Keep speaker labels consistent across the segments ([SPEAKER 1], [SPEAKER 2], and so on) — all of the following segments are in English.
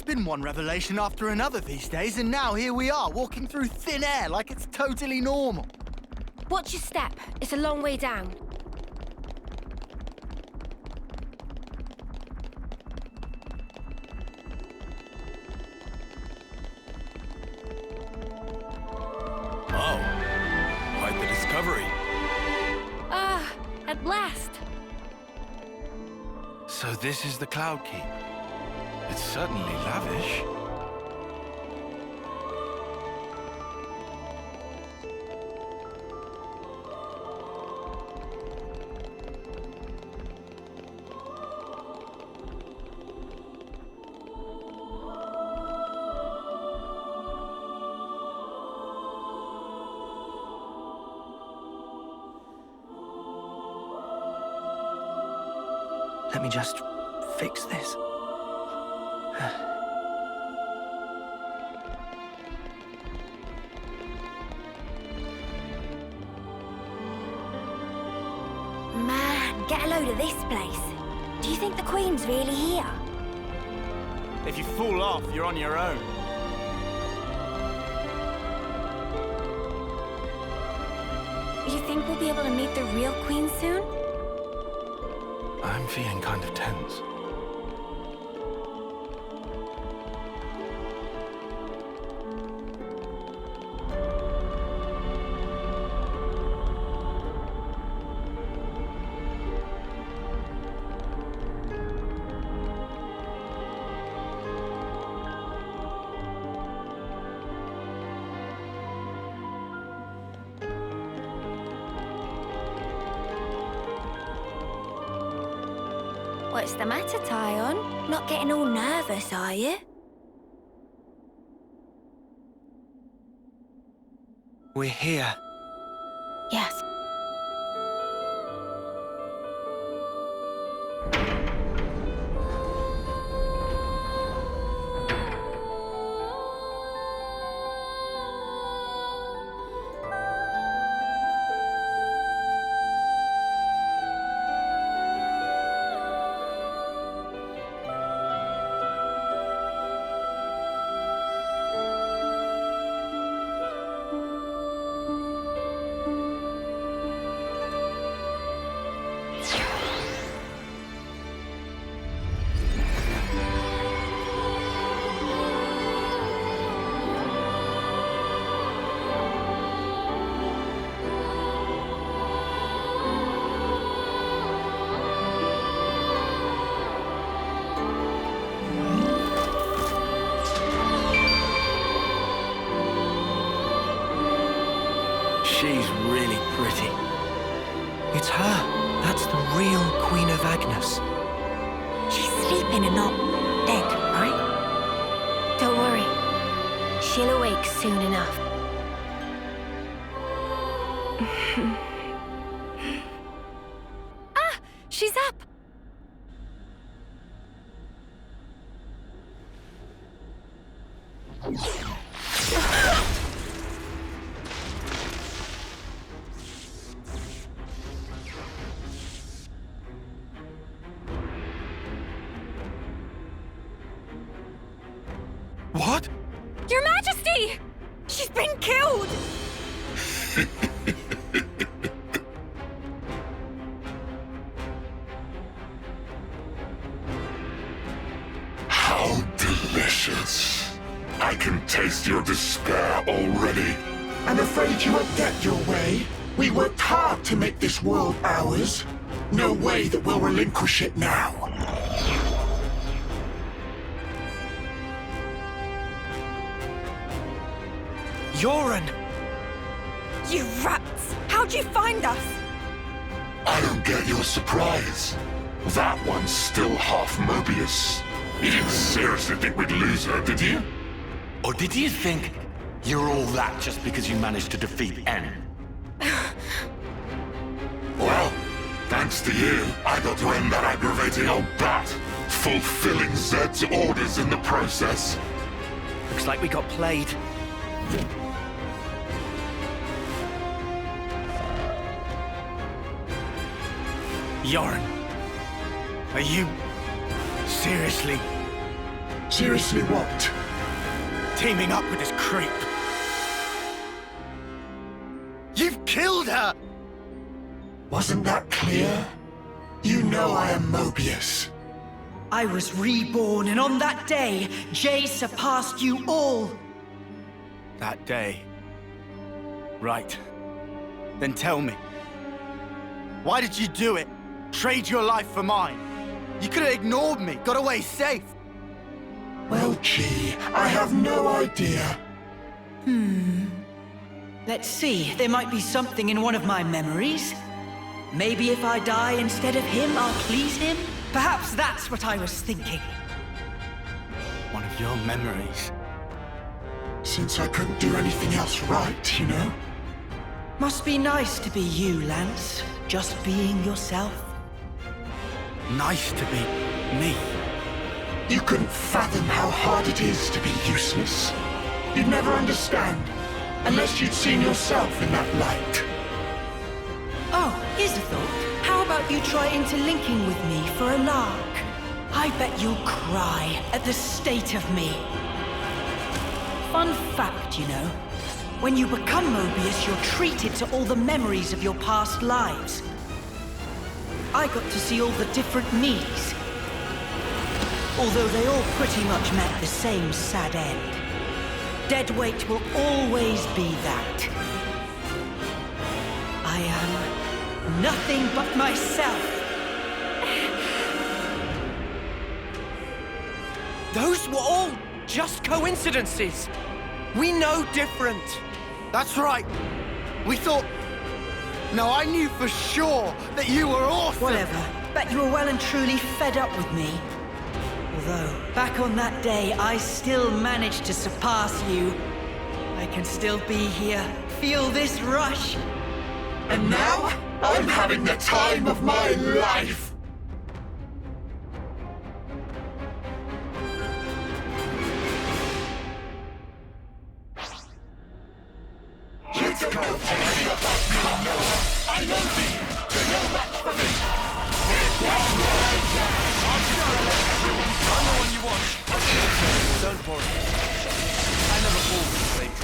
[SPEAKER 1] been one revelation after another these days, and now here we are, walking through thin air like it's totally normal.
[SPEAKER 2] Watch your step. It's a long way down.
[SPEAKER 3] Oh, quite the discovery.
[SPEAKER 2] At last.
[SPEAKER 3] So this is the Cloud Keep. It's certainly lavish.
[SPEAKER 1] Let me just fix this.
[SPEAKER 2] Man, get a load of this place. Do you think the Queen's really here?
[SPEAKER 1] If you fall off, you're on your own.
[SPEAKER 2] You think we'll be able to meet the real Queen soon?
[SPEAKER 3] I'm feeling kind of tense.
[SPEAKER 2] What's the matter, Taion? Not getting all nervous, are you?
[SPEAKER 1] We're here.
[SPEAKER 2] Yes.
[SPEAKER 1] She's really pretty. It's her. That's the real Queen of Agnus.
[SPEAKER 2] She's sleeping and not dead, right? Don't worry. She'll awake soon enough. She's up!
[SPEAKER 3] What?
[SPEAKER 2] Your Majesty! She's been killed!
[SPEAKER 4] How delicious. I can taste your despair already.
[SPEAKER 5] I'm afraid you won't get your way. We worked hard to make this world ours. No way that we'll relinquish it now.
[SPEAKER 1] Yoren!
[SPEAKER 2] You rats! How'd you find us?
[SPEAKER 4] I don't get your surprise. That one's still half Mobius. You didn't seriously think we'd lose her, did you?
[SPEAKER 6] Or did you think you're all that just because you managed to defeat N?
[SPEAKER 4] Well, thanks to you, I got to end that aggravating old bat, fulfilling Zed's orders in the process.
[SPEAKER 1] Looks like we got played. Yoren, are you seriously
[SPEAKER 5] Seriously, what?
[SPEAKER 1] Teaming up with this creep. You've killed her!
[SPEAKER 5] Wasn't that clear? You know I am Mobius.
[SPEAKER 7] I was reborn, and on that day, Jay surpassed you all.
[SPEAKER 1] That day. Right. Then tell me. Why did you do it? Trade your life for mine? You could have ignored me, got away safe.
[SPEAKER 5] Well, gee, I have no idea.
[SPEAKER 7] Let's see, there might be something in one of my memories. Maybe if I die instead of him, I'll please him? Perhaps that's what I was thinking.
[SPEAKER 1] One of your memories.
[SPEAKER 5] Since I couldn't do anything else right, you know?
[SPEAKER 7] Must be nice to be you, Lance. Just being yourself.
[SPEAKER 1] Nice to be me.
[SPEAKER 5] You couldn't fathom how hard it is to be useless. You'd never understand, unless you'd seen yourself in that light.
[SPEAKER 7] Oh, here's a thought. How about you try interlinking with me for a lark? I bet you'll cry at the state of me. Fun fact, you know. When you become Mobius, you're treated to all the memories of your past lives. I got to see all the different me's. Although they all pretty much met the same sad end. Deadweight will always be that. I am nothing but myself.
[SPEAKER 1] Those were all just coincidences. We know different. That's right. We thought... No, I knew for sure that you were awesome.
[SPEAKER 7] Whatever. Bet you were well and truly fed up with me. Although, back on that day, I still managed to surpass you. I can still be here, feel this rush.
[SPEAKER 5] And now, I'm having the time of my life! Let's go! I know thee! You're no match for me!
[SPEAKER 1] I'm the one you want. Don't worry. I never fall for the fake.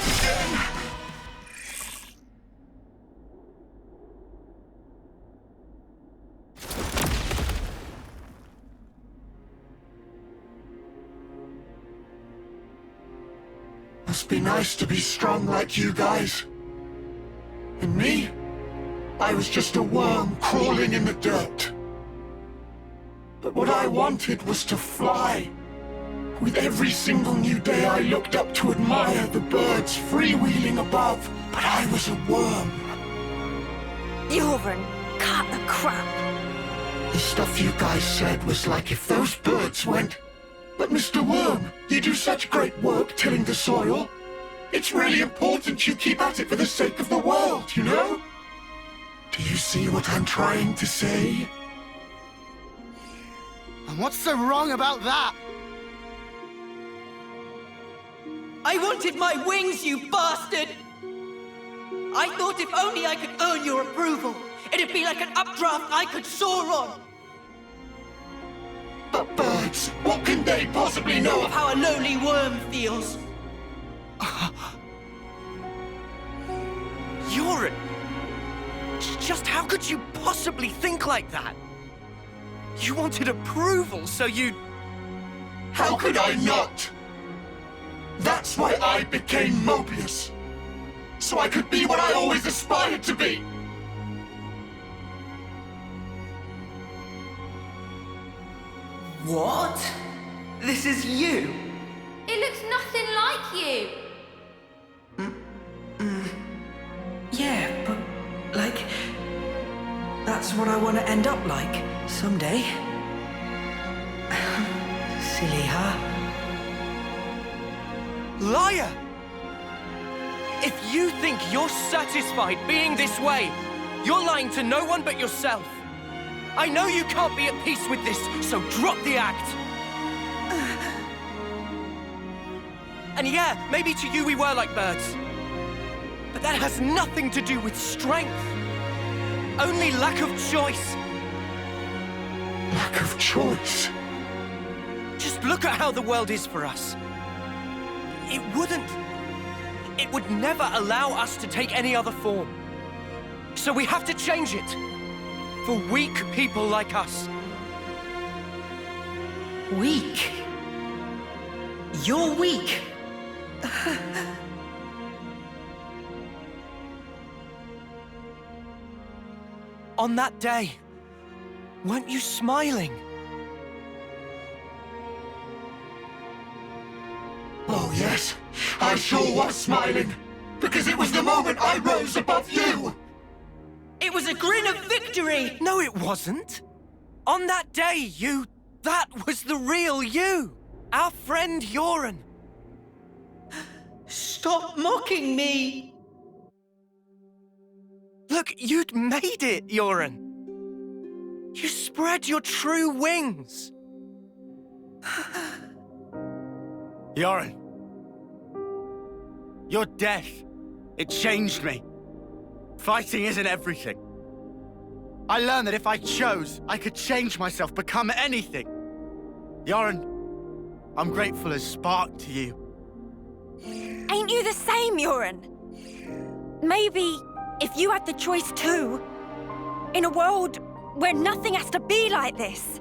[SPEAKER 5] back again! Must be nice to be strong like you guys. And me? I was just a worm crawling in the dirt. But what I wanted was to fly. With every single new day I looked up to admire the birds freewheeling above, but I was a worm.
[SPEAKER 2] Euron, cut the crap.
[SPEAKER 5] The stuff you guys said was like if those birds went... But Mr. Worm, you do such great work tilling the soil. It's really important you keep at it for the sake of the world, you know? Do you see what I'm trying to say?
[SPEAKER 1] And what's so wrong about that?
[SPEAKER 7] I wanted my wings, you bastard! I thought if only I could earn your approval, it'd be like an updraft I could soar on.
[SPEAKER 5] But birds, what can they possibly know
[SPEAKER 7] Of how a lowly worm feels.
[SPEAKER 8] Euron! Just how could you possibly think like that? You wanted approval, so you...
[SPEAKER 5] How could I not? That's why I became Mobius. So I could be what I always aspired to be.
[SPEAKER 7] What? This is you?
[SPEAKER 9] It looks nothing like you.
[SPEAKER 7] Yeah, but, like... That's what I want to end up like, someday. Silly, huh?
[SPEAKER 8] Liar! If you think you're satisfied being this way, you're lying to no one but yourself. I know you can't be at peace with this, so drop the act. And yeah, maybe to you we were like birds. But that has nothing to do with strength. Only lack of choice.
[SPEAKER 5] Lack of choice?
[SPEAKER 8] Just look at how the world is for us. It would never allow us to take any other form. So we have to change it. For weak people like us.
[SPEAKER 7] Weak? You're weak?
[SPEAKER 8] On that day, weren't you smiling?
[SPEAKER 5] Oh yes, I sure was smiling. Because it was the moment I rose above you.
[SPEAKER 7] It was a grin of victory!
[SPEAKER 8] No, it wasn't. On that day, that was the real you. Our friend Euron.
[SPEAKER 7] Stop mocking me!
[SPEAKER 8] Look, you'd made it, Euron. You spread your true wings.
[SPEAKER 1] Euron. Your death, it changed me. Fighting isn't everything. I learned that if I chose, I could change myself, become anything. Euron, I'm grateful as Spark to you.
[SPEAKER 2] Ain't you the same, Euron? Maybe if you had the choice too, in a world where nothing has to be like this.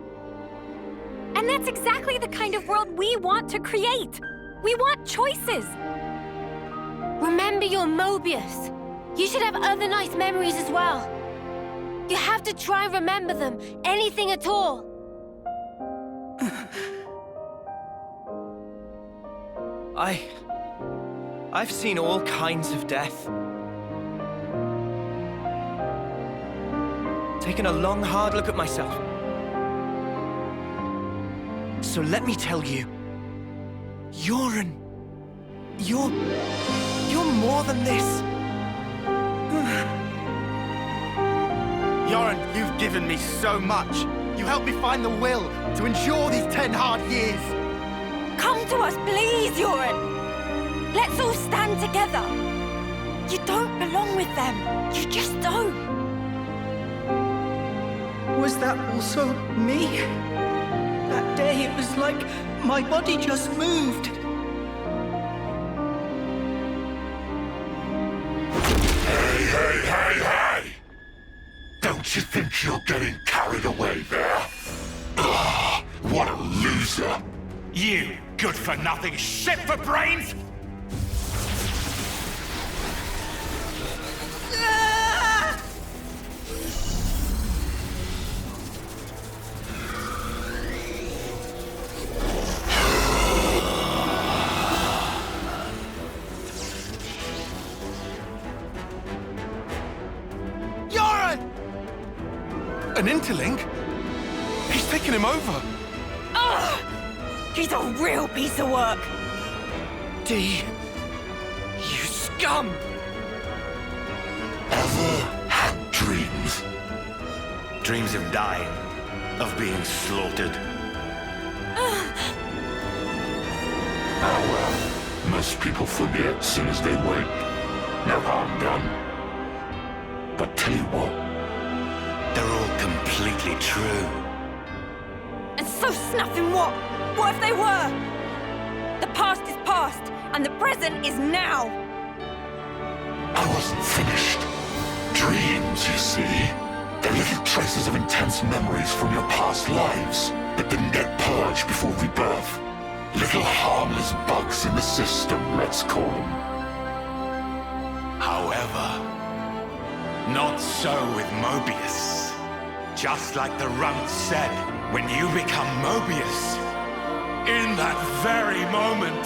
[SPEAKER 9] And that's exactly the kind of world we want to create. We want choices. Remember your Mobius. You should have other nice memories as well. You have to try and remember them, anything at all.
[SPEAKER 8] I've seen all kinds of death. Taken a long, hard look at myself. So let me tell you, Euron, you're more than this.
[SPEAKER 1] Euron, you've given me so much. You helped me find the will to endure these 10 hard years.
[SPEAKER 2] Come to us, please, Euron. Let's all stand together. You don't belong with them. You just don't.
[SPEAKER 7] Was that also me? That day it was like my body just moved.
[SPEAKER 4] Don't you think you're getting carried away there? Ugh, what a loser.
[SPEAKER 6] You good-for-nothing shit for brains!
[SPEAKER 3] An interlink? He's taken him over.
[SPEAKER 2] Ugh! He's a real piece of work.
[SPEAKER 8] D, you scum!
[SPEAKER 4] Ever had dreams?
[SPEAKER 6] Dreams of dying, of being slaughtered.
[SPEAKER 4] Oh well, most people forget as soon as they wake. No harm done. But tell you what,
[SPEAKER 6] They're all completely true.
[SPEAKER 2] And so snuffing what? What if they were? The past is past, and the present is now.
[SPEAKER 4] I wasn't finished. Dreams, you see. They're little traces of intense memories from your past lives that didn't get purged before rebirth. Little harmless bugs in the system, let's call them.
[SPEAKER 6] However, not so with Mobius. Just like the runt said, when you become Mobius, in that very moment,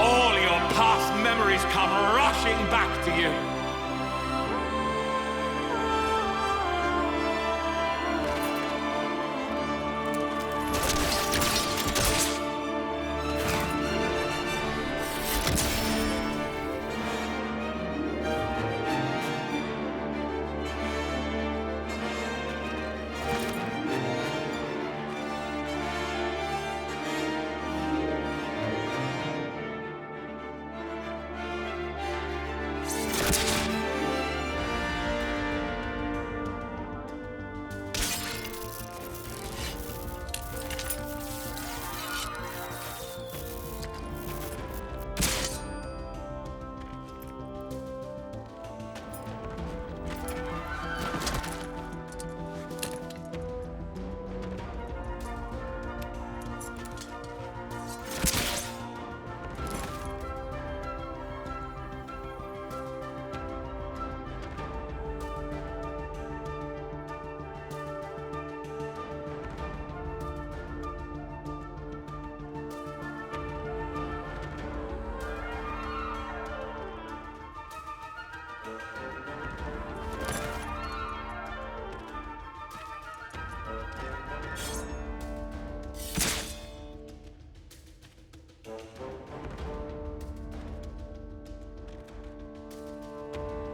[SPEAKER 6] all your past memories come rushing back to you.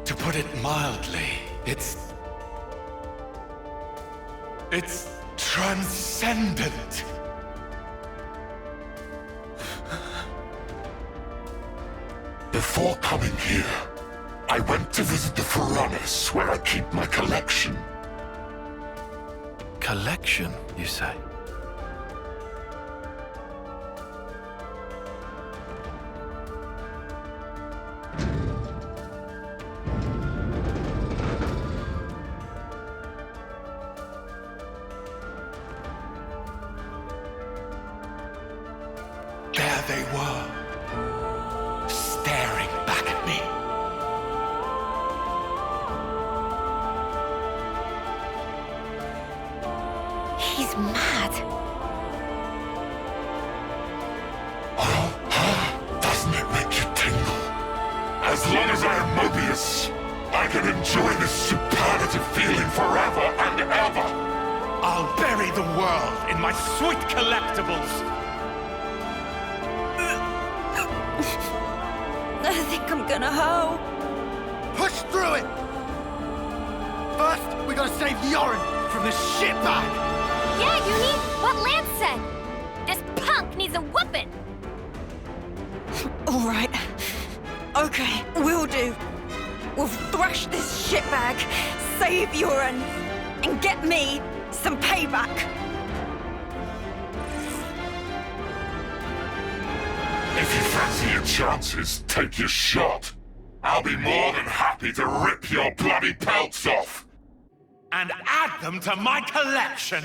[SPEAKER 6] To put it mildly, it's transcendent.
[SPEAKER 4] Before coming here, I went to visit the furnace where I keep my collection.
[SPEAKER 3] Collection, you say?
[SPEAKER 6] There they were, staring back at me.
[SPEAKER 2] He's mad.
[SPEAKER 4] Doesn't it make you tingle? As long as I am Mobius, I can enjoy this superlative feeling forever and ever.
[SPEAKER 6] I'll bury the world in my sweet collectibles.
[SPEAKER 2] I think I'm gonna hoe.
[SPEAKER 1] Push through it! First, we gotta save Yoren from this shitbag!
[SPEAKER 9] Yeah, Eunie, what Lanz said. This punk needs a whooping.
[SPEAKER 2] All right. Okay, we'll do. We'll thrash this shitbag, save Yoren, and get me some payback.
[SPEAKER 4] If you fancy your chances, take your shot. I'll be more than happy to rip your bloody pelts off.
[SPEAKER 6] and add them to my collection.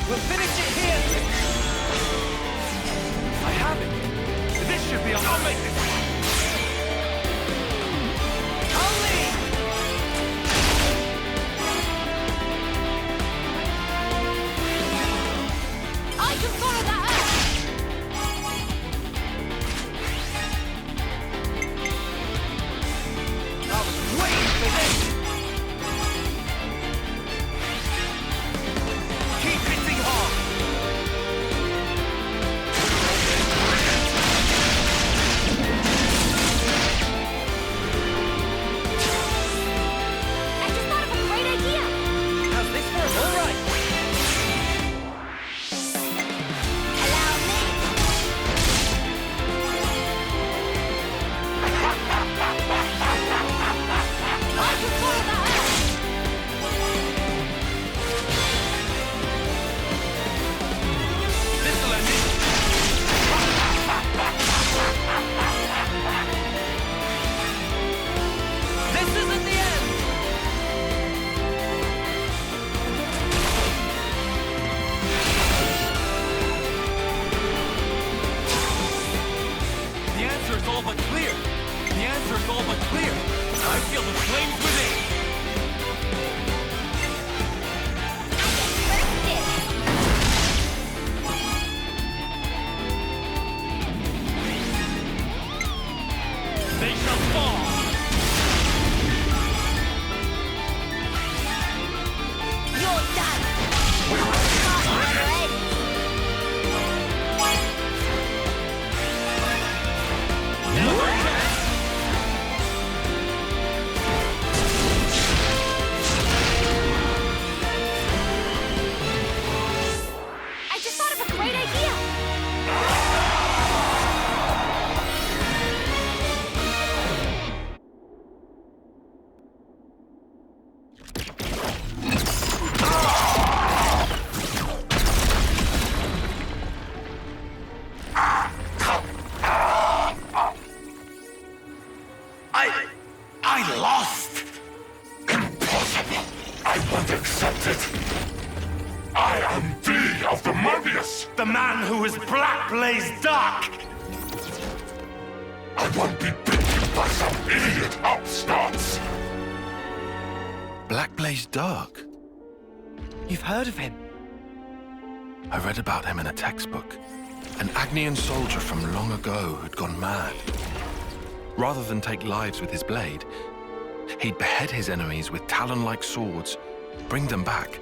[SPEAKER 8] We'll finish it here! I have it! This should be I'll make this! I'll lead!
[SPEAKER 9] I can follow that up!
[SPEAKER 8] I was waiting for this! Keep hitting hard!
[SPEAKER 9] I just thought of a great idea!
[SPEAKER 8] How's this for all right?
[SPEAKER 9] Allow me! I can follow that up!
[SPEAKER 8] This'll end it! This isn't the end! The answer is all but clear! The answer is all but clear! I feel the flames within! They shall fall!
[SPEAKER 9] You're done! Already!
[SPEAKER 8] Never again!
[SPEAKER 9] I just thought of a great idea!
[SPEAKER 4] I lost! Impossible! I won't accept it! I am D of the Mobius!
[SPEAKER 6] The man who is black blaze dark!
[SPEAKER 4] I won't be beaten by some idiot upstarts!
[SPEAKER 3] Black Blaze Dark?
[SPEAKER 8] You've heard of him?
[SPEAKER 3] I read about him in a textbook. An Agnian soldier from long ago who'd gone mad. Rather than take lives with his blade, he'd behead his enemies with talon-like swords, bring them back,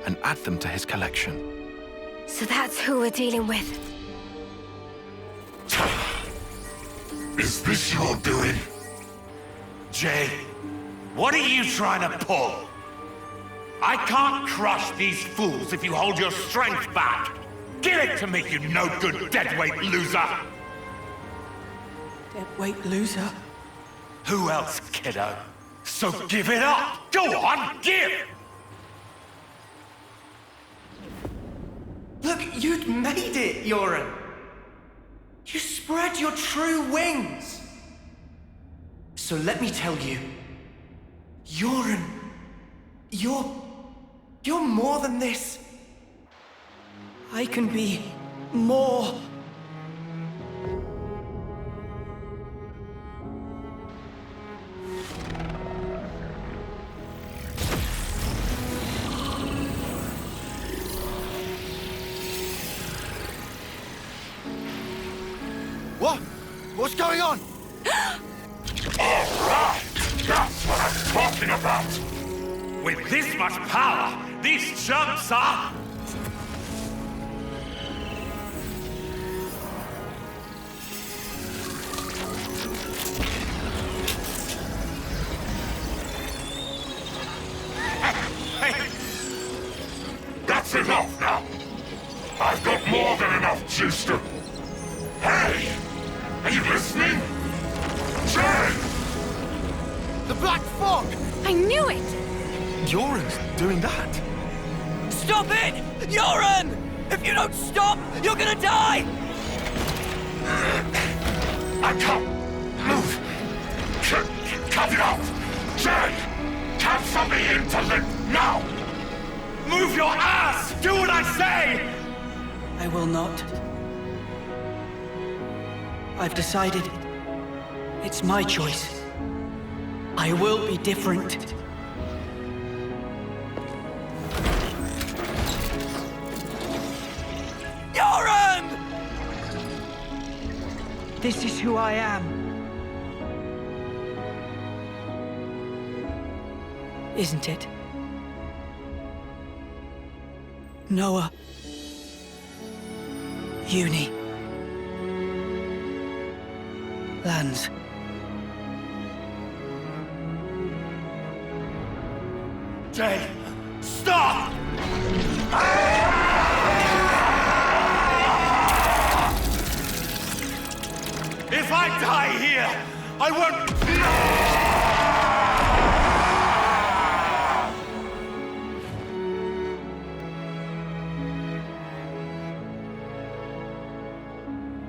[SPEAKER 3] and add them to his collection.
[SPEAKER 2] So that's who we're dealing with.
[SPEAKER 4] Is this your doing?
[SPEAKER 6] Jay, what are you trying to pull? I can't crush these fools if you hold your strength back. Give it to me, you no-good deadweight loser!
[SPEAKER 7] Deadweight loser?
[SPEAKER 6] Who else, kiddo? So give it up! Go on, give!
[SPEAKER 8] Look, you'd made it, Yoren! You spread your true wings! So let me tell you, Yoren, you're more than this. I can be more.
[SPEAKER 1] What? What's going on?
[SPEAKER 4] Alright! That's what I'm talking about!
[SPEAKER 6] With this much power, these chumps are...
[SPEAKER 4] That's enough now! I've got more than enough juice to... Hey! Are you listening? Jay!
[SPEAKER 1] The Black Fog!
[SPEAKER 2] I knew it!
[SPEAKER 3] Yoren's doing that?
[SPEAKER 8] Stop it! Yoren! If you don't stop, you're gonna die!
[SPEAKER 4] I can't move! Cut it out! Jay! Cancel me into limp now!
[SPEAKER 6] Move Move your ass! Do what I say!
[SPEAKER 7] I will not. I've decided. It's my choice. I will be different.
[SPEAKER 8] Yoren!
[SPEAKER 7] This is who I am. Isn't it? Noah. Eunie. Lanz.
[SPEAKER 6] Jay, stop! If I die here, I won't...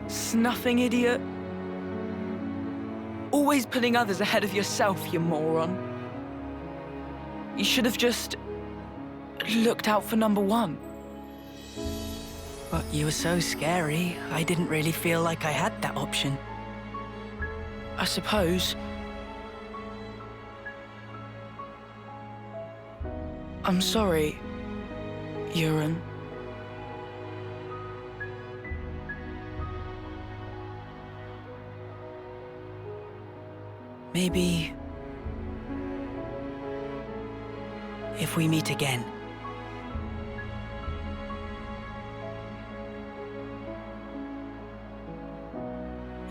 [SPEAKER 10] Snuffing idiot. Always putting others ahead of yourself, you moron. You should have just looked out for number one.
[SPEAKER 7] But you were so scary, I didn't really feel like I had that option.
[SPEAKER 10] I suppose. I'm sorry, Euron.
[SPEAKER 7] Maybe... if we meet again.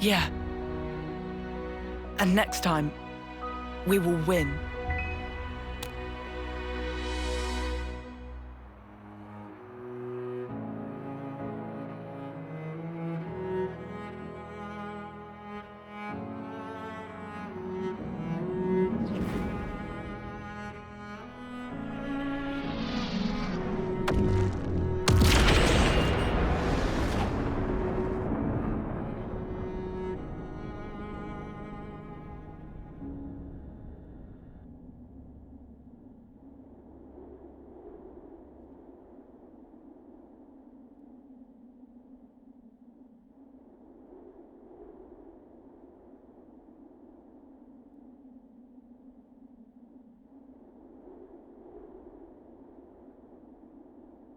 [SPEAKER 10] Yeah. And next time, we will win.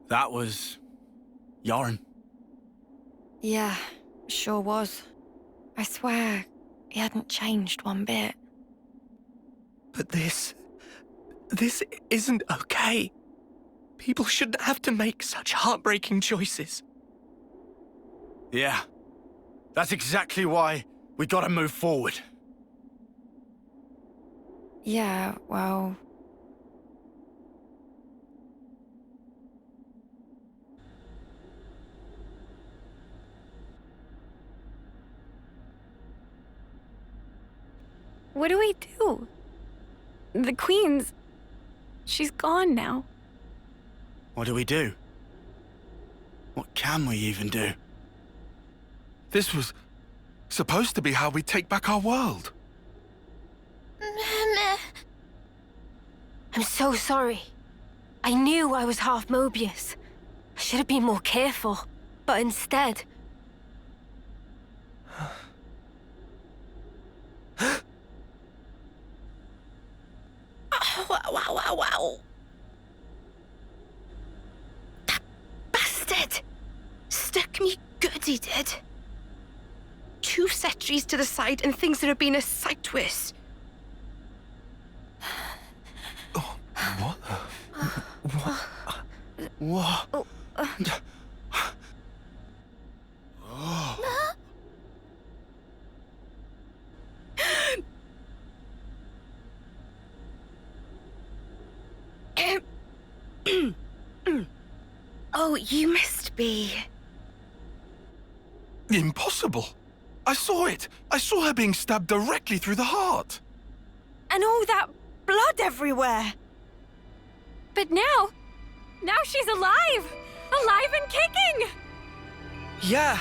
[SPEAKER 1] That was... Yoren.
[SPEAKER 2] Yeah, sure was. I swear, he hadn't changed one bit.
[SPEAKER 8] But this isn't okay. People shouldn't have to make such heartbreaking choices.
[SPEAKER 1] Yeah. That's exactly why we gotta move forward.
[SPEAKER 2] Yeah, well... What do we do? The Queen's... she's gone now.
[SPEAKER 1] What do we do? What can we even do?
[SPEAKER 3] This was supposed to be how we take back our world.
[SPEAKER 9] I'm so sorry. I knew I was half Mobius. I should have been more careful, but instead... Wow. That bastard! Stuck me good, he did. 2 sentries to the side and things that have been a sight worse.
[SPEAKER 3] Oh, what?
[SPEAKER 1] What?
[SPEAKER 9] Oh, Oh, you must be...
[SPEAKER 3] Impossible. I saw it. I saw her being stabbed directly through the heart.
[SPEAKER 2] And all that blood everywhere.
[SPEAKER 9] But now she's alive! Alive and kicking!
[SPEAKER 8] Yeah.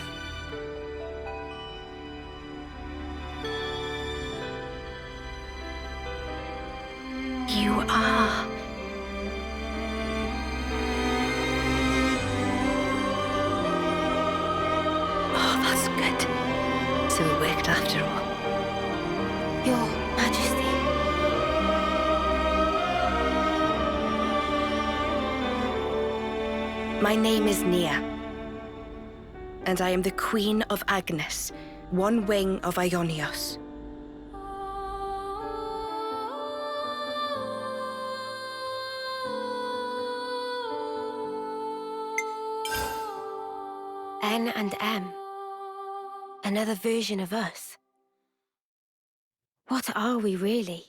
[SPEAKER 9] You are...
[SPEAKER 11] My name is Nia, and I am the Queen of Agnus, one wing of Aionios.
[SPEAKER 9] N and M. Another version of us. What are we really?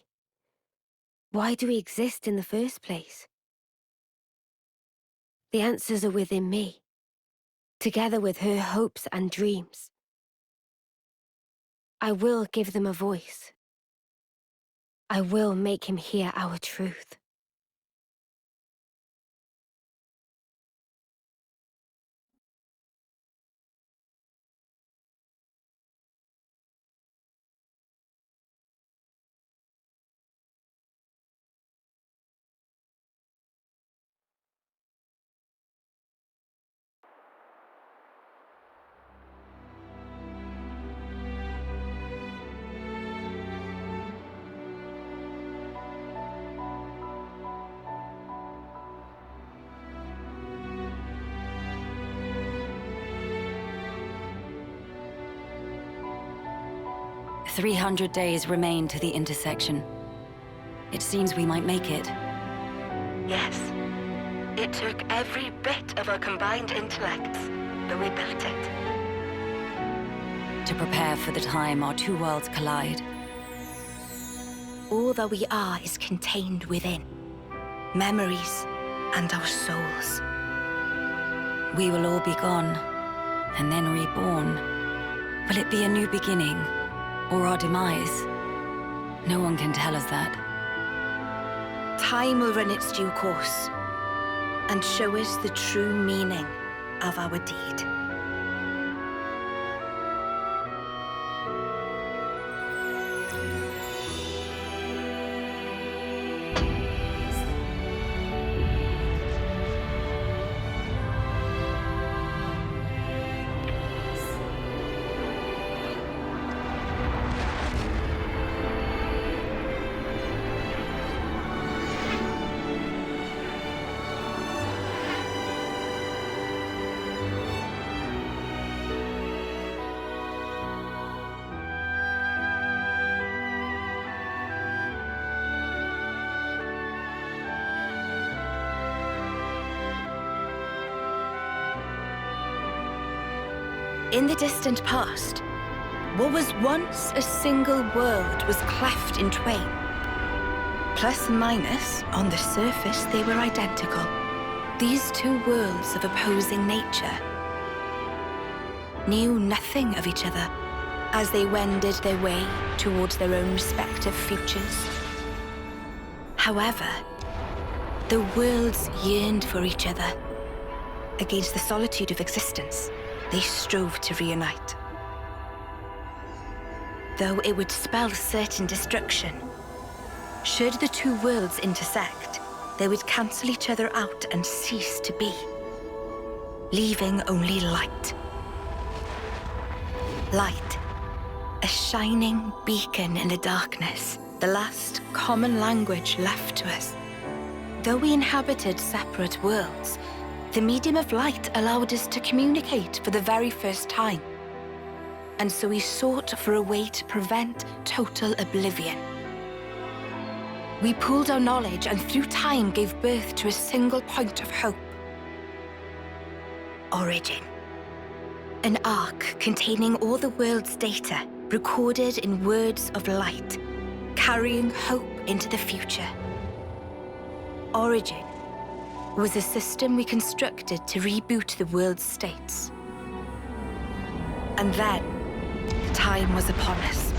[SPEAKER 9] Why do we exist in the first place? The answers are within me, together with her hopes and dreams. I will give them a voice. I will make him hear our truth.
[SPEAKER 12] "300 days remain to the intersection. It seems we might make it.
[SPEAKER 11] Yes. It took every bit of our combined intellects, but we built it.
[SPEAKER 12] To prepare for the time our two worlds collide.
[SPEAKER 11] All that we are is contained within. Memories and our souls.
[SPEAKER 12] We will all be gone, and then reborn. Will it be a new beginning, or our demise? No one can tell us that.
[SPEAKER 11] Time will run its due course, and show us the true meaning of our deed. In the distant past, what was once a single world was cleft in twain. Plus and minus, on the surface, they were identical. These two worlds of opposing nature knew nothing of each other as they wended their way towards their own respective futures. However, the worlds yearned for each other. Against the solitude of existence, they strove to reunite. Though it would spell certain destruction, should the two worlds intersect, they would cancel each other out and cease to be, leaving only light. Light, a shining beacon in the darkness, the last common language left to us. Though we inhabited separate worlds, the medium of light allowed us to communicate for the very first time. And so we sought for a way to prevent total oblivion. We pooled our knowledge and through time gave birth to a single point of hope. Origin. An arc containing all the world's data, recorded in words of light, carrying hope into the future. Origin was a system we constructed to reboot the world's states. And then, time was upon us.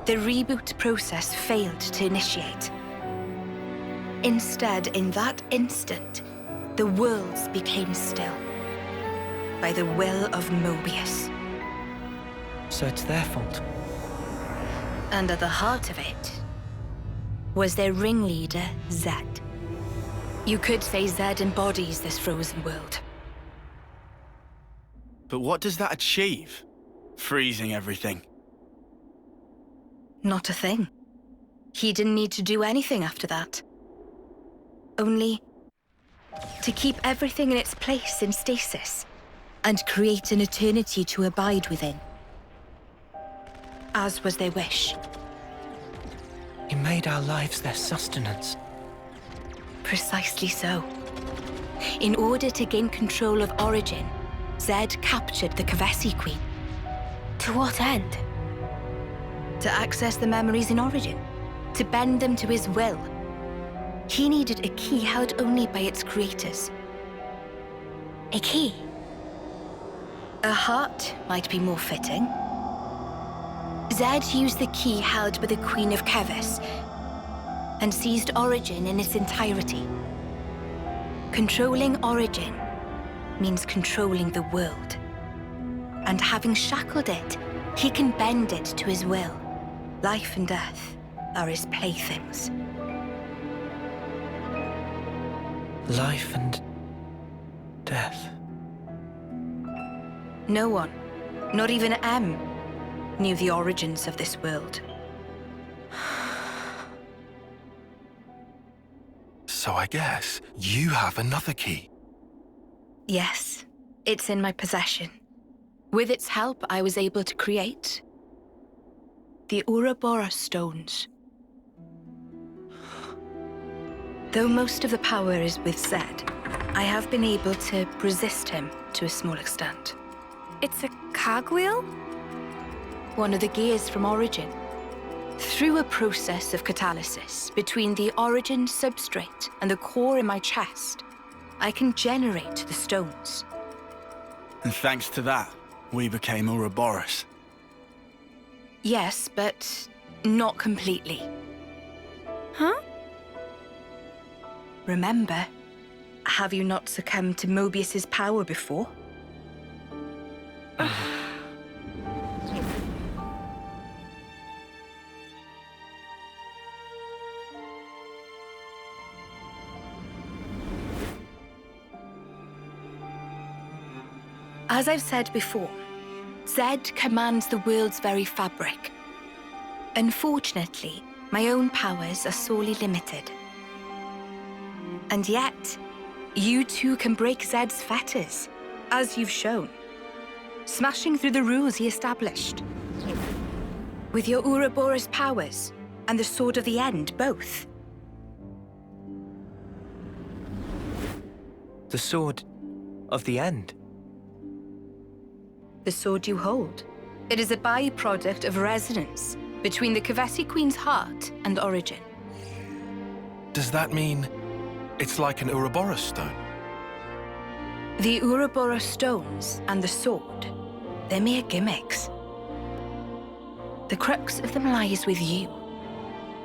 [SPEAKER 11] The reboot process failed to initiate. Instead, in that instant, the worlds became still. By the will of Mobius.
[SPEAKER 8] So it's their fault.
[SPEAKER 11] And at the heart of it was their ringleader, Zed. You could say Zed embodies this frozen world.
[SPEAKER 1] But what does that achieve? Freezing everything.
[SPEAKER 11] Not a thing. He didn't need to do anything after that. only to keep everything in its place in stasis and create an eternity to abide within, as was their wish.
[SPEAKER 8] You made our lives their sustenance.
[SPEAKER 11] Precisely so. In order to gain control of Origin, Zed captured the Keves Queen.
[SPEAKER 9] To what end?
[SPEAKER 11] To access the memories in Origin, to bend them to his will. He needed a key held only by its creators.
[SPEAKER 9] A key?
[SPEAKER 11] A heart might be more fitting. Zed used the key held by the Queen of Keves and seized Origin in its entirety. Controlling Origin means controlling the world. And having shackled it, he can bend it to his will. Life and death are his playthings.
[SPEAKER 8] Life and death.
[SPEAKER 11] No one, not even M, knew the origins of this world.
[SPEAKER 3] So I guess you have another key.
[SPEAKER 11] Yes, it's in my possession. With its help, I was able to create the Ouroboros stones. Though most of the power is with Zed, I have been able to resist him to a small extent.
[SPEAKER 9] It's a cogwheel?
[SPEAKER 11] One of the gears from Origin. Through a process of catalysis between the Origin substrate and the core in my chest, I can generate the stones.
[SPEAKER 1] And thanks to that, we became Ouroboros.
[SPEAKER 11] Yes, but not completely.
[SPEAKER 9] Huh?
[SPEAKER 11] Remember, have you not succumbed to Mobius's power before? As I've said before, Zed commands the world's very fabric. Unfortunately, my own powers are sorely limited. And yet, you too can break Zed's fetters, as you've shown, smashing through the rules he established. With your Ouroboros powers and the Sword of the End, both.
[SPEAKER 8] The Sword of the End?
[SPEAKER 11] The sword you hold. It is a byproduct of resonance between the Keves Queen's heart and Origin.
[SPEAKER 3] Does that mean it's like an Ouroboros stone?
[SPEAKER 11] The Ouroboros stones and the sword, they're mere gimmicks. The crux of them lies with you.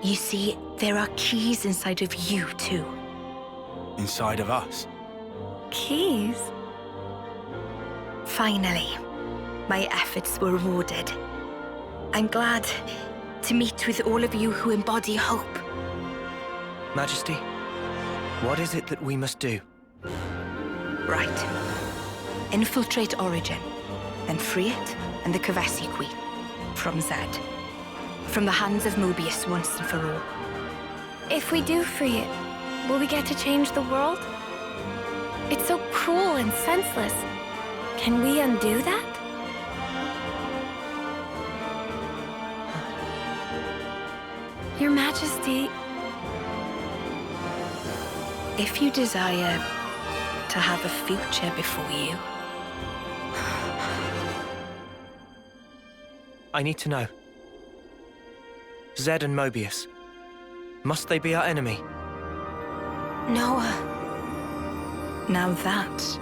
[SPEAKER 11] You see, there are keys inside of you, too.
[SPEAKER 1] Inside of us?
[SPEAKER 9] Keys?
[SPEAKER 11] Finally, my efforts were rewarded. I'm glad to meet with all of you who embody hope.
[SPEAKER 8] Majesty, what is it that we must do?
[SPEAKER 11] Right. Infiltrate Origin, then free it and the Keves Queen from Zed. From the hands of Mobius once and for all.
[SPEAKER 9] If we do free it, will we get to change the world? It's so cruel and senseless. Can we undo that? Your Majesty...
[SPEAKER 11] If you desire to have a future before you...
[SPEAKER 8] I need to know. Zed and Mobius. Must they be our enemy?
[SPEAKER 11] No. Now that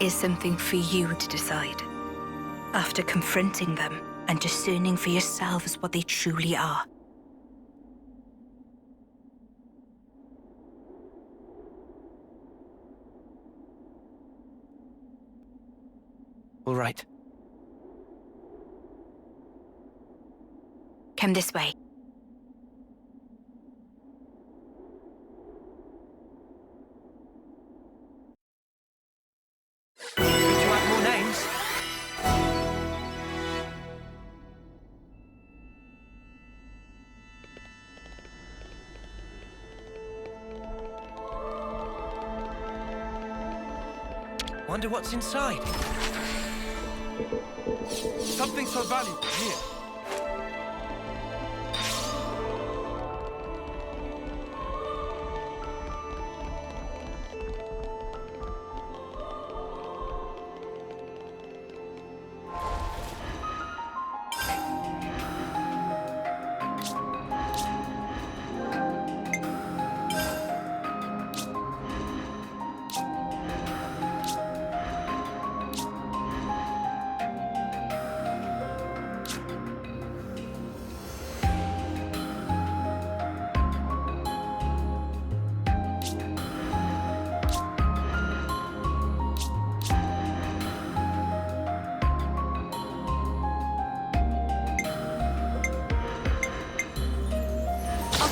[SPEAKER 11] is something for you to decide. After confronting them and discerning for yourselves what they truly are.
[SPEAKER 8] All right.
[SPEAKER 11] Come this way.
[SPEAKER 8] Could you add more names? Wonder what's inside.
[SPEAKER 1] Something so valuable here.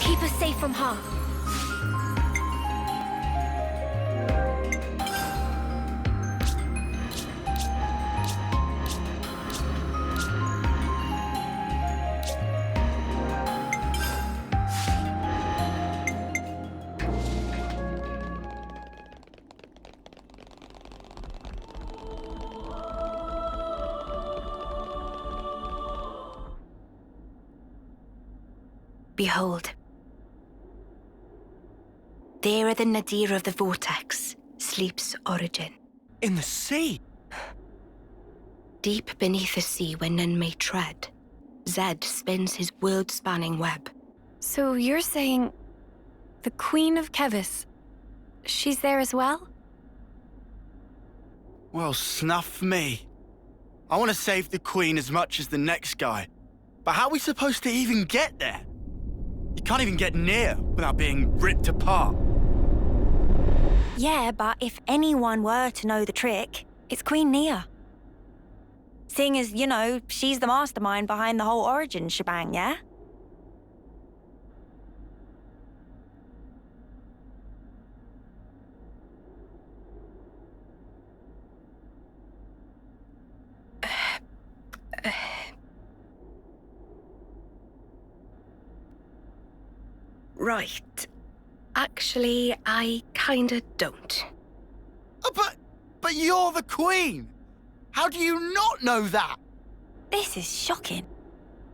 [SPEAKER 9] Keep us safe from harm.
[SPEAKER 11] Behold. There at the nadir of the vortex sleeps Origin.
[SPEAKER 8] In the sea?
[SPEAKER 11] Deep beneath the sea where none may tread, Zed spins his world-spanning web.
[SPEAKER 9] So you're saying the Queen of Keves, she's there as well?
[SPEAKER 1] Well, snuff me. I want to save the Queen as much as the next guy. But how are we supposed to even get there? You can't even get near without being ripped apart.
[SPEAKER 2] Yeah, but if anyone were to know the trick, it's Queen Nia. Seeing as, you know, she's the mastermind behind the whole Origin shebang, yeah?
[SPEAKER 11] Right. Actually, I kinda don't.
[SPEAKER 1] Oh, but you're the Queen! How do you not know that?
[SPEAKER 2] This is shocking.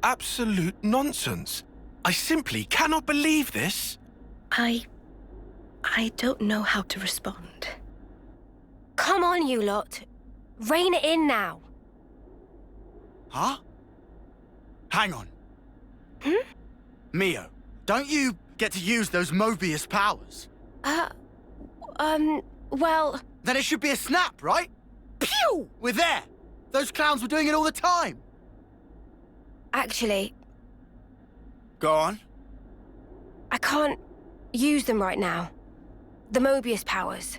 [SPEAKER 3] Absolute nonsense. I simply cannot believe this.
[SPEAKER 11] I don't know how to respond.
[SPEAKER 9] Come on, you lot. Rein it in now.
[SPEAKER 1] Huh? Hang on.
[SPEAKER 9] Hmm?
[SPEAKER 1] Mio, don't you get to use those Mobius powers?
[SPEAKER 9] Well...
[SPEAKER 1] Then it should be a snap, right? Pew! We're there! Those clowns were doing it all the time!
[SPEAKER 9] Actually,
[SPEAKER 1] Go on.
[SPEAKER 9] I can't use them right now. The Mobius powers.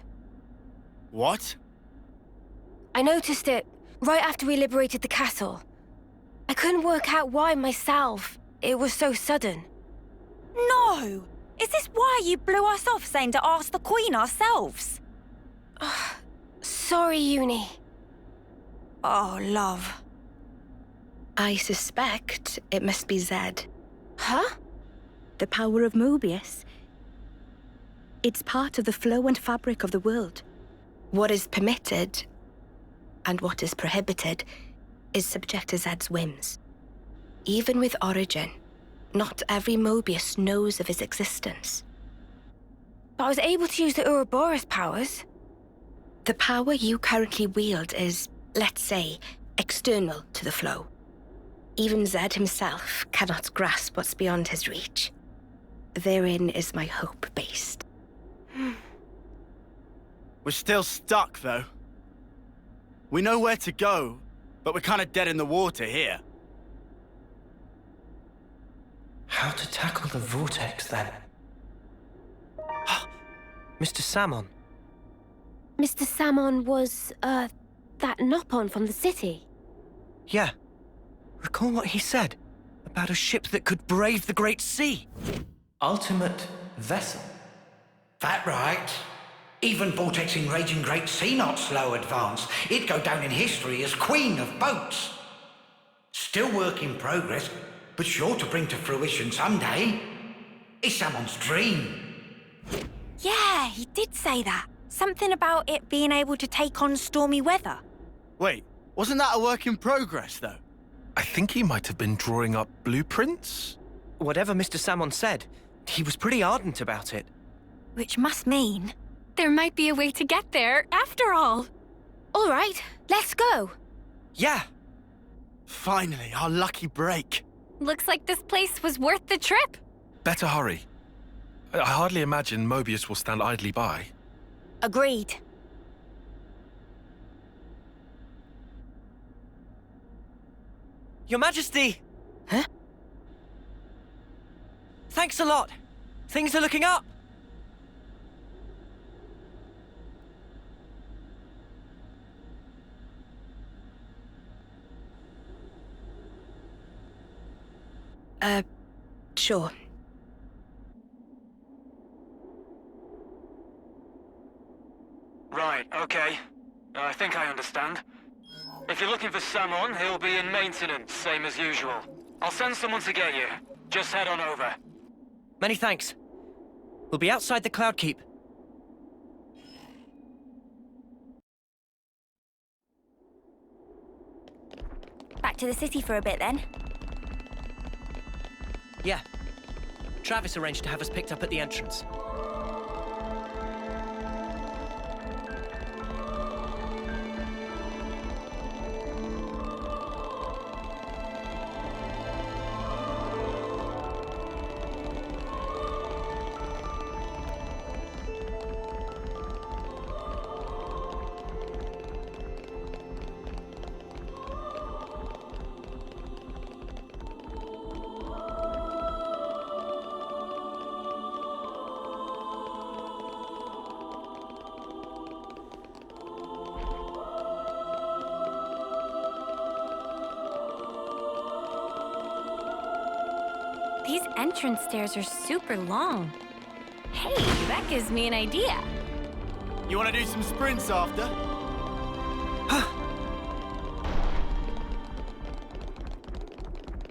[SPEAKER 1] What?
[SPEAKER 9] I noticed it right after we liberated the castle. I couldn't work out why myself. It was so sudden.
[SPEAKER 2] No! Is this why you blew us off saying to ask the Queen ourselves?
[SPEAKER 9] Sorry, Eunie.
[SPEAKER 2] Oh, love.
[SPEAKER 11] I suspect it must be Zed.
[SPEAKER 9] Huh?
[SPEAKER 11] The power of Mobius. It's part of the flow and fabric of the world. What is permitted and what is prohibited is subject to Zed's whims. Even with Origin, not every Mobius knows of his existence.
[SPEAKER 9] But I was able to use the Ouroboros powers.
[SPEAKER 11] The power you currently wield is, let's say, external to the flow. Even Zed himself cannot grasp what's beyond his reach. Therein is my hope based.
[SPEAKER 1] We're still stuck, though. We know where to go, but we're kind of dead in the water here.
[SPEAKER 8] How to tackle the vortex, then? Mr. Samon.
[SPEAKER 9] Mr. Samon was, that Nopon from the city.
[SPEAKER 8] Yeah. Recall what he said about a ship that could brave the Great Sea. Ultimate vessel.
[SPEAKER 13] That right. Even vortexing raging Great Sea not slow advance. It'd go down in history as Queen of Boats. Still work in progress, but sure to bring to fruition someday. It's someone's dream.
[SPEAKER 2] Yeah, he did say that. Something about it being able to take on stormy weather.
[SPEAKER 1] Wait, wasn't that a work in progress, though?
[SPEAKER 3] I think he might have been drawing up blueprints?
[SPEAKER 8] Whatever Mr. Salmon said, he was pretty ardent about it.
[SPEAKER 2] Which must mean...
[SPEAKER 9] There might be a way to get there, after all.
[SPEAKER 2] All right, let's go.
[SPEAKER 8] Yeah.
[SPEAKER 1] Finally, our lucky break.
[SPEAKER 9] Looks like this place was worth the trip.
[SPEAKER 3] Better hurry. I hardly imagine Mobius will stand idly by.
[SPEAKER 2] Agreed.
[SPEAKER 8] Your Majesty!
[SPEAKER 2] Huh?
[SPEAKER 8] Thanks a lot. Things are looking up.
[SPEAKER 11] Sure.
[SPEAKER 14] Right, okay. I think I understand. If you're looking for Samon, he'll be in maintenance, same as usual. I'll send someone to get you. Just head on over.
[SPEAKER 8] Many thanks. We'll be outside the Cloud Keep.
[SPEAKER 2] Back to the city for a bit, then.
[SPEAKER 8] Yeah. Travis arranged to have us picked up at the entrance.
[SPEAKER 9] These entrance stairs are super long. Hey, that gives me an idea.
[SPEAKER 1] You want to do some sprints after?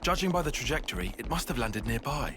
[SPEAKER 3] Judging by the trajectory, it must have landed nearby.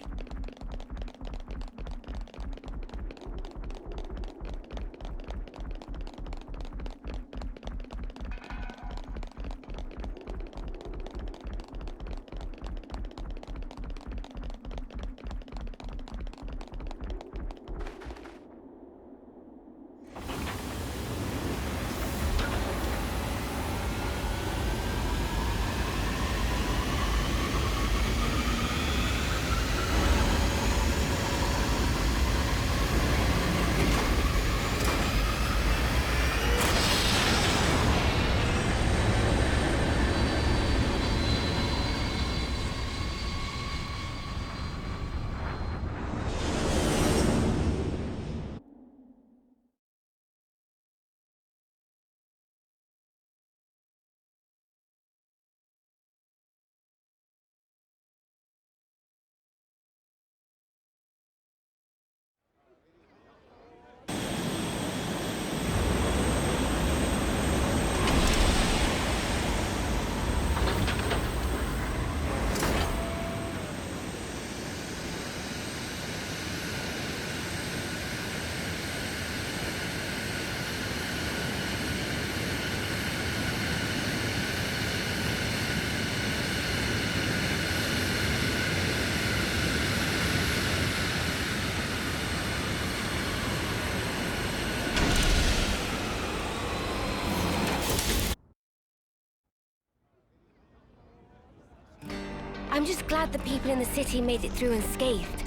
[SPEAKER 9] I'm just glad the people in the city made it through unscathed.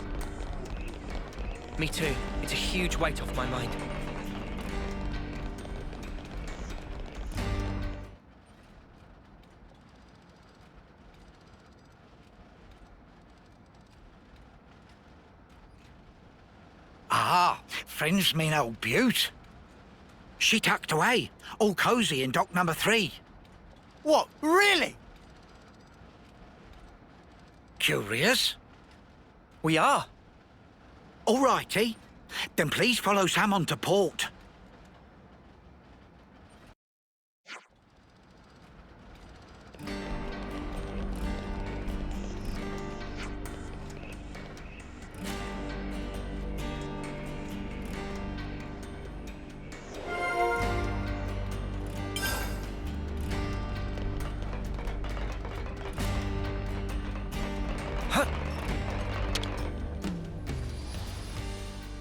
[SPEAKER 8] Me too. It's a huge weight off my mind.
[SPEAKER 13] Ah, friends mean old Butte. She tucked away, all cozy in dock number 3.
[SPEAKER 1] What, really?
[SPEAKER 13] Curious?
[SPEAKER 8] We are.
[SPEAKER 13] All righty. Then please follow Sam on to port.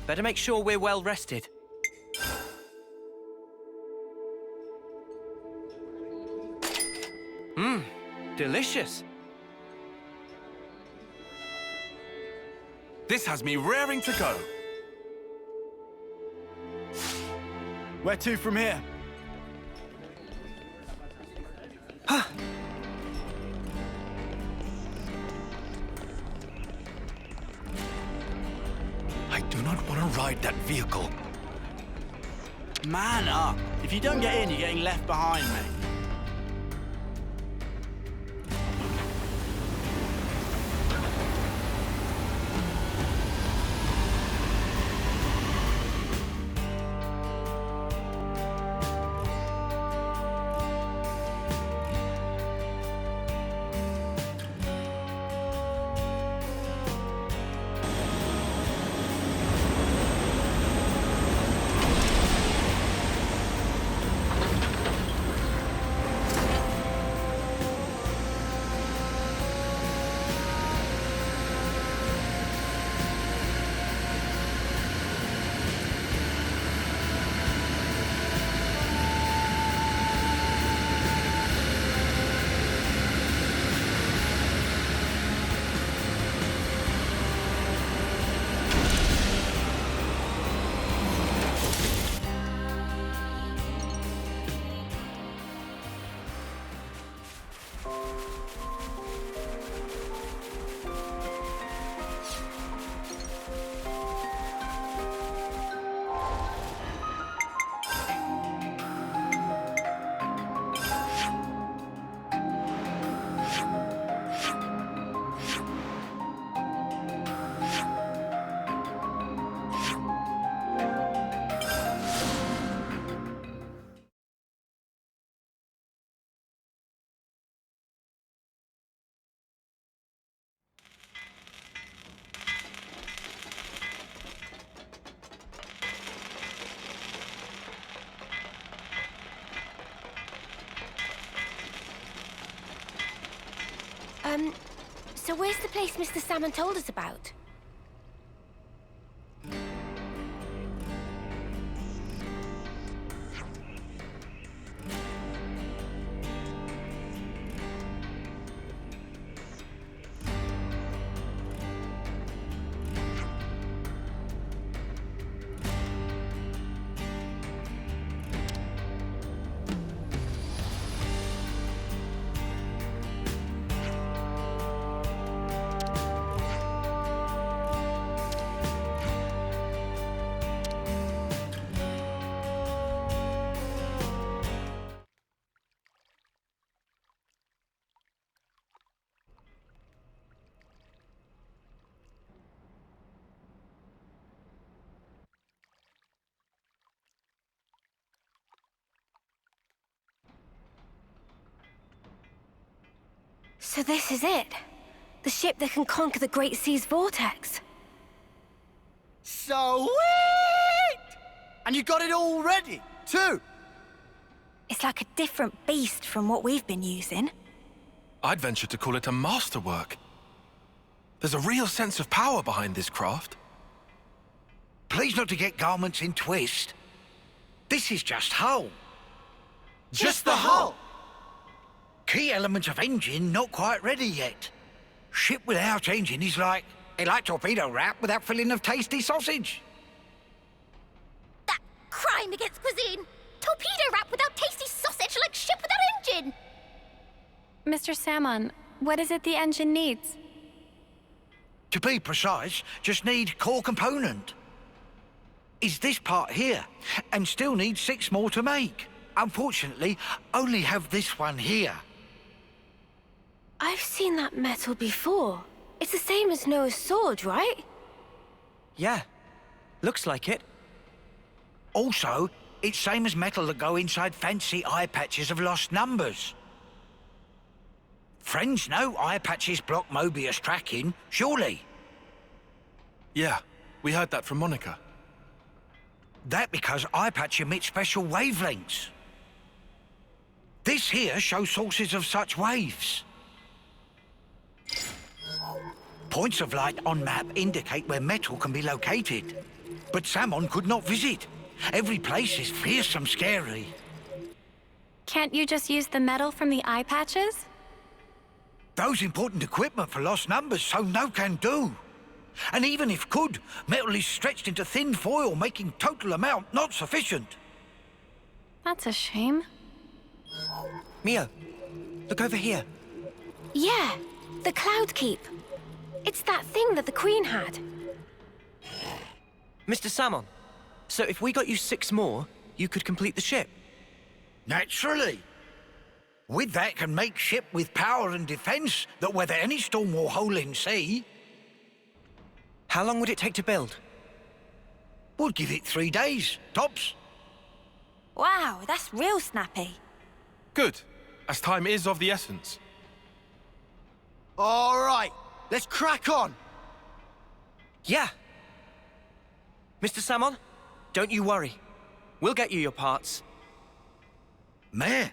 [SPEAKER 8] Better make sure we're well rested. Delicious.
[SPEAKER 3] This has me raring to go.
[SPEAKER 1] Where to from here?
[SPEAKER 3] I do not want to ride that vehicle.
[SPEAKER 1] Man up. If you don't get in, you're getting left behind, mate.
[SPEAKER 9] So where's the place Mr. Salmon told us about? So this is it. The ship that can conquer the Great Sea's vortex.
[SPEAKER 1] Sweet! And you got it all ready, too?
[SPEAKER 2] It's like a different beast from what we've been using.
[SPEAKER 3] I'd venture to call it a masterwork. There's a real sense of power behind this craft.
[SPEAKER 13] Please not to get garments in twist. This is just hull.
[SPEAKER 1] Just the hull?
[SPEAKER 13] Key elements of engine not quite ready yet. Ship without engine is like torpedo wrap without filling of tasty sausage.
[SPEAKER 9] That crime against cuisine! Torpedo wrap without tasty sausage like ship without engine!
[SPEAKER 15] Mr. Salmon, what is it the engine needs?
[SPEAKER 13] To be precise, just need core component. Is this part here, and still need 6 more to make. Unfortunately, only have this one here.
[SPEAKER 2] I've seen that metal before. It's the same as Noah's sword, right?
[SPEAKER 8] Yeah, looks like it.
[SPEAKER 13] Also, it's same as metal that go inside fancy eye patches of lost numbers. Friends know eye patches block Mobius tracking, surely?
[SPEAKER 3] Yeah, we heard that from Monica.
[SPEAKER 13] That because eye patch emits special wavelengths. This here shows sources of such waves. Points of light on map indicate where metal can be located. but Samon could not visit. Every place is fearsome scary.
[SPEAKER 15] Can't you just use the metal from the eye patches?
[SPEAKER 13] Those important equipment for lost numbers, so no can do. And even if could, metal is stretched into thin foil, making total amount not sufficient.
[SPEAKER 15] That's a shame.
[SPEAKER 8] Mio, look over here.
[SPEAKER 9] Yeah, the Cloud Keep. It's that thing that the Queen had.
[SPEAKER 8] Mr. Samon, so if we got you 6 more, you could complete the ship?
[SPEAKER 13] Naturally. With that can make ship with power and defense that weather any storm or hole in sea.
[SPEAKER 8] How long would it take to build?
[SPEAKER 13] Would give it 3 days, tops.
[SPEAKER 2] Wow, that's real snappy.
[SPEAKER 3] Good, as time is of the essence.
[SPEAKER 1] All right, let's crack on.
[SPEAKER 8] Yeah. Mr. Samon, don't you worry. We'll get you your parts.
[SPEAKER 13] Mare,